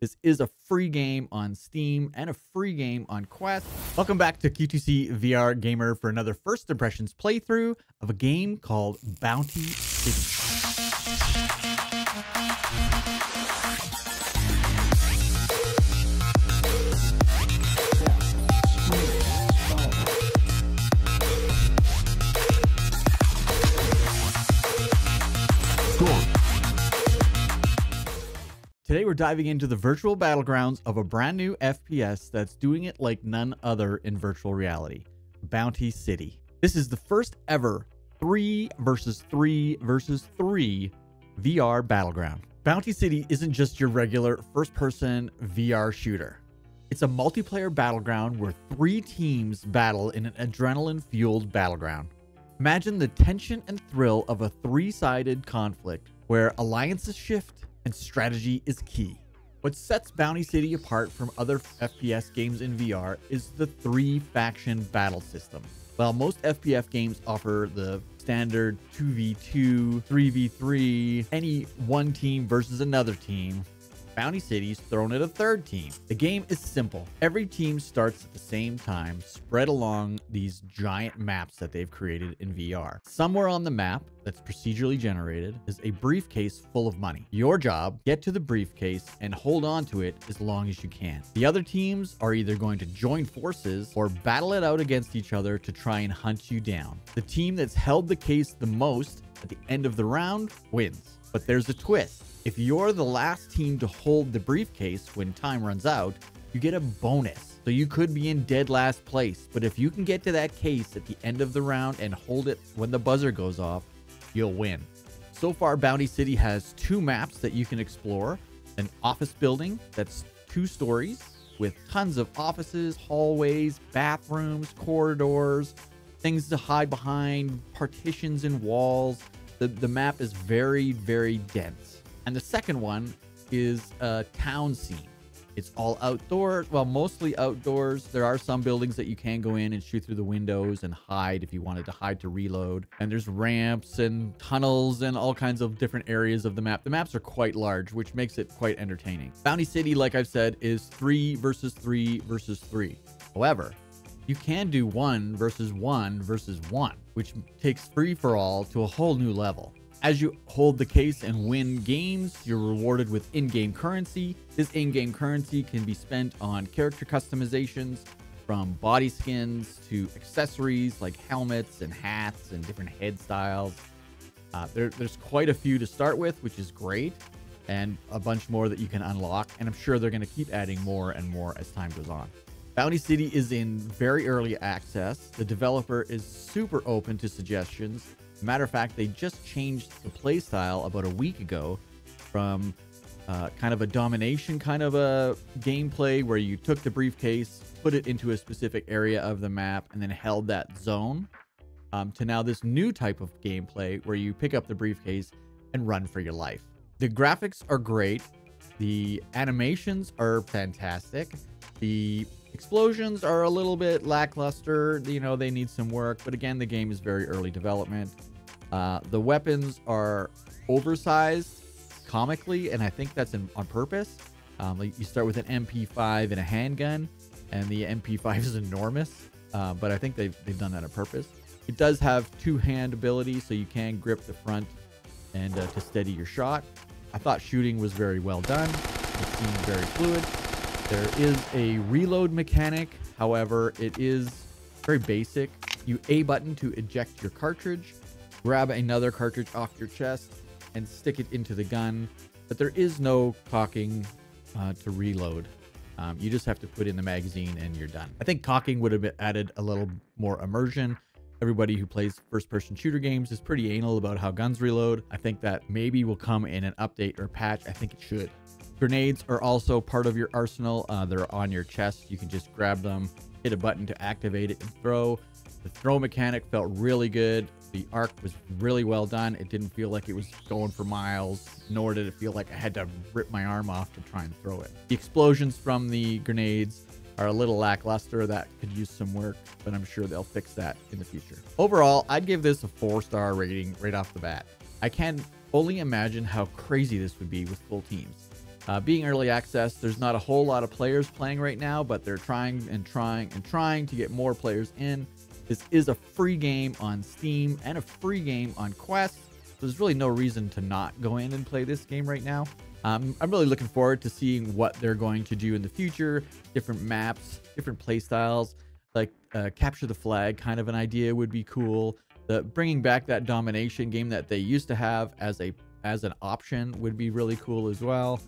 This is a free game on Steam and a free game on Quest. Welcome back to Q2C VR Gamer for another first impressions playthrough of a game called Bounty City. Today we're diving into the virtual battlegrounds of a brand new FPS that's doing it like none other in virtual reality, Bounty City. This is the first ever 3 versus 3 versus 3 VR battleground. Bounty City isn't just your regular first-person VR shooter. It's a multiplayer battleground where 3 teams battle in an adrenaline-fueled battleground. Imagine the tension and thrill of a 3-sided conflict where alliances shift and strategy is key. What sets Bounty City apart from other FPS games in VR is the 3-faction battle system. While most FPS games offer the standard 2v2, 3v3, any one team versus another team, Bounty City's thrown in a third team. The game is simple. Every team starts at the same time, spread along these giant maps that they've created in VR. Somewhere on the map that's procedurally generated is a briefcase full of money. Your job, get to the briefcase and hold on to it as long as you can. The other teams are either going to join forces or battle it out against each other to try and hunt you down. The team that's held the case the most at the end of the round wins. But there's a twist. If you're the last team to hold the briefcase when time runs out, you get a bonus. So you could be in dead last place, but if you can get to that case at the end of the round and hold it when the buzzer goes off, you'll win. So far, Bounty City has 2 maps that you can explore. An office building that's 2 stories with tons of offices, hallways, bathrooms, corridors, things to hide behind, partitions and walls. The map is very, very dense. And the second one is a town scene. It's all outdoors, well, mostly outdoors. There are some buildings that you can go in and shoot through the windows and hide if you wanted to hide to reload. And there's ramps and tunnels and all kinds of different areas of the map. The maps are quite large, which makes it quite entertaining. Bounty City, like I've said, is 3 versus 3 versus 3. However, you can do 1 versus 1 versus 1, which takes free-for-all to a whole new level. As you hold the case and win games, you're rewarded with in-game currency. This in-game currency can be spent on character customizations, from body skins to accessories like helmets and hats and different head styles. There's quite a few to start with, which is great, and a bunch more that you can unlock. And I'm sure they're going to keep adding more and more as time goes on. Bounty City is in very early access. The developer is super open to suggestions. Matter of fact, they just changed the playstyle about a week ago from kind of a domination kind of a gameplay where you took the briefcase, put it into a specific area of the map, and then held that zone, to now this new type of gameplay where you pick up the briefcase and run for your life. The graphics are great. The animations are fantastic. The explosions are a little bit lackluster. You know, they need some work, but again, the game is very early development. The weapons are oversized comically, and I think that's on purpose. Like you start with an MP5 and a handgun, and the MP5 is enormous, but I think they've done that on purpose. It does have 2-hand ability, so you can grip the front and to steady your shot. I thought shooting was very well done. It seemed very fluid. There is a reload mechanic. However, it is very basic. You A button to eject your cartridge, grab another cartridge off your chest, and stick it into the gun. But there is no cocking to reload. You just have to put in the magazine and you're done. I think cocking would have added a little more immersion. Everybody who plays first-person shooter games is pretty anal about how guns reload. I think that maybe will come in an update or patch. I think it should. Grenades are also part of your arsenal. They're on your chest. You can just grab them, hit a button to activate it, and throw. The throw mechanic felt really good. The arc was really well done. It didn't feel like it was going for miles, nor did it feel like I had to rip my arm off to try and throw it. The explosions from the grenades are a little lackluster. That could use some work, but I'm sure they'll fix that in the future. Overall, I'd give this a 4-star rating right off the bat. I can only imagine how crazy this would be with full teams. Being early access, there's not a whole lot of players playing right now, but they're trying and trying and trying to get more players in. This is a free game on Steam and a free game on Quest, so there's really no reason to not go in and play this game right now. I'm really looking forward to seeing what they're going to do in the future, different maps, different play styles, like capture the flag kind of an idea would be cool. Bringing back that domination game that they used to have as an option would be really cool as well.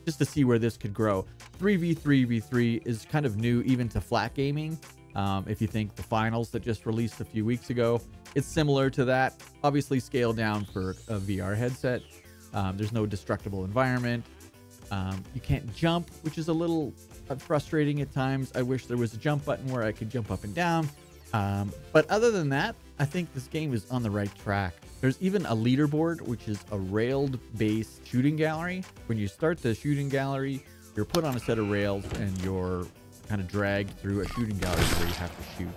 Just to see where this could grow. 3v3v3 is kind of new even to flat gaming. If you think the finals that just released a few weeks ago, it's similar to that. Obviously scaled down for a VR headset. There's no destructible environment. You can't jump, which is a little frustrating at times. I wish there was a jump button where I could jump up and down. But other than that, I think this game is on the right track. There's even a leaderboard, which is a railed-based shooting gallery. When you start the shooting gallery, you're put on a set of rails and you're kind of dragged through a shooting gallery where you have to shoot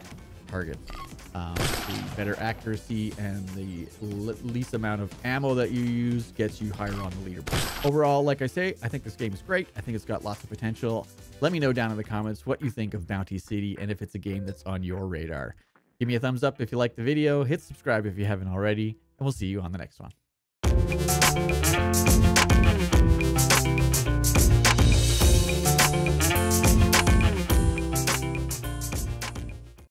targets. The better accuracy and the least amount of ammo that you use gets you higher on the leaderboard. Overall, like I say, I think this game is great. I think it's got lots of potential. Let me know down in the comments what you think of Bounty City and if it's a game that's on your radar. Give me a thumbs up if you liked the video, hit subscribe if you haven't already, and we'll see you on the next one.